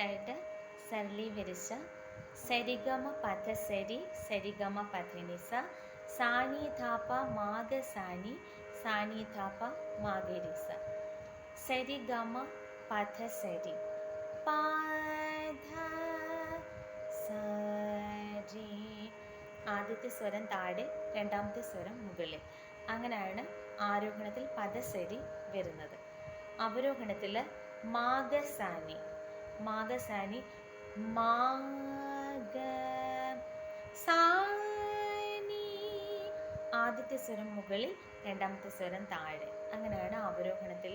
അടുത്തായിട്ട് സരളീകരിച്ച സരിഗമ പഥസരി സരിഗമ പധനിസ സാനി ധാപ മാഗ സാനി സാനി ധാപ മാഗരിസ. സരിഗമ പഥസരി പാധ സരി. ആദ്യത്തെ സ്വരം താഴെ, രണ്ടാമത്തെ സ്വരം മുകളിൽ. അങ്ങനെയാണ് ആരോഹണത്തിൽ പദസരി വരുന്നത്. അവരോഹണത്തിൽ മാഗസാനി മാഗസാനി മാഗ സാനി. ആദ്യത്തെ സ്വരം മുകളിൽ, രണ്ടാമത്തെ സ്വരം താഴെ. അങ്ങനെയാണ് അവരോഹണത്തിൽ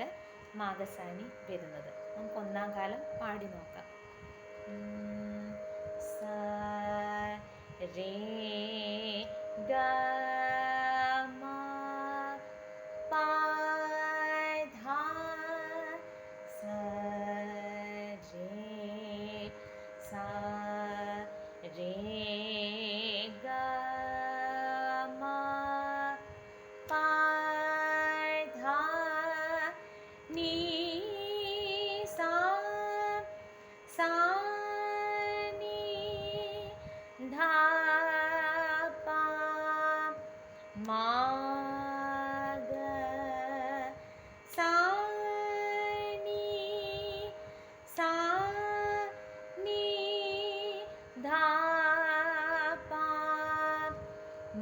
മാഗസാനി വരുന്നത്. നമുക്ക് ഒന്നാം കാലം പാടി നോക്കാം. സ രേ ഗ മ പ ധ സ രേ സ രേ ഗ മ പ ധ നീ സാ സാ നീ ധാ പ മാ ഗ സാ നീ സാ നീ ധാ പ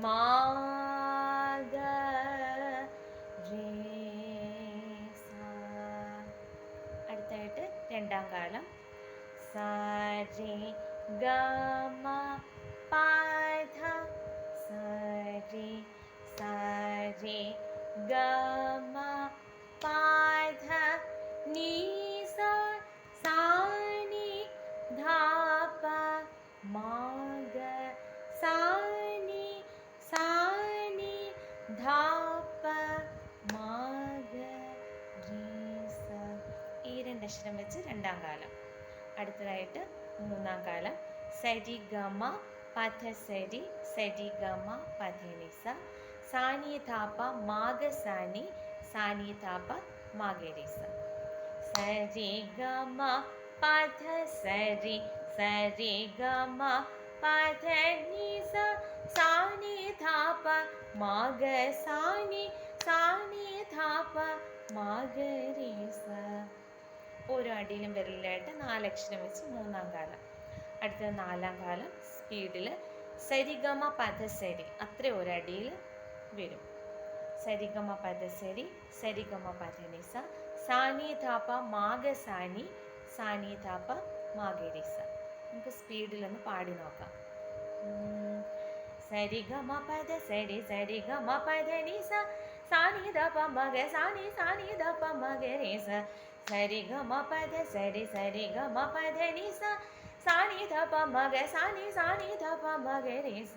മാ ഗ രേ സാ. അടുത്തായിട്ട് രണ്ടാം കാലം. സ രേ ഗ മ പ ധ സ രേ ഗ മ പ ധ നീ സാ സാ നീ ധാ പ മാ ഗ സാ നീ സാ നീ ധാ പ മാ ഗ രേ സാ. ഈ രണ്ടക്ഷരം വെച്ച് രണ്ടാം കാലം. അടുത്തതായിട്ട് മൂന്നാം കാലം. സരി ഗമ പഥസരി സരി ഗമ പധനിസ സാനി ധാപ മാഗ സാനി സാനി ധാപ മാഗരിസ. സരി ഗമ പഥസരി സരി ഗമ പധനിസ സാനി ധാപ മാഗ സാനി സാനി ധാപ മാഗരിസ. ഓരോ അടിയിലും വിരലിലായിട്ട് 4 അക്ഷരം വെച്ച് മൂന്നാം കാലം. അടുത്ത നാലാം കാലം സ്പീഡിൽ. സരിഗമ പദസരി അത്ര ഒരടിയിൽ വരും. സരിഗമ പദസരി സരിഗമ പധനിസ സാനി ധാപ മാഗ സാനി സാനി ധാപ മാഗരിസ. നമുക്ക് സ്പീഡിലൊന്ന് പാടി നോക്കാം. സരിഗമ പദസരി സരിഗമ പധനിസ സാനി ധാപ മഗ സാനി സാനി ധാപ മഗരിസ. സരിഗമ പദസരി സരിഗമ പധനിസ സാനി ധാപ മഗ സാനി സാനി ധാപ മഗരിസ.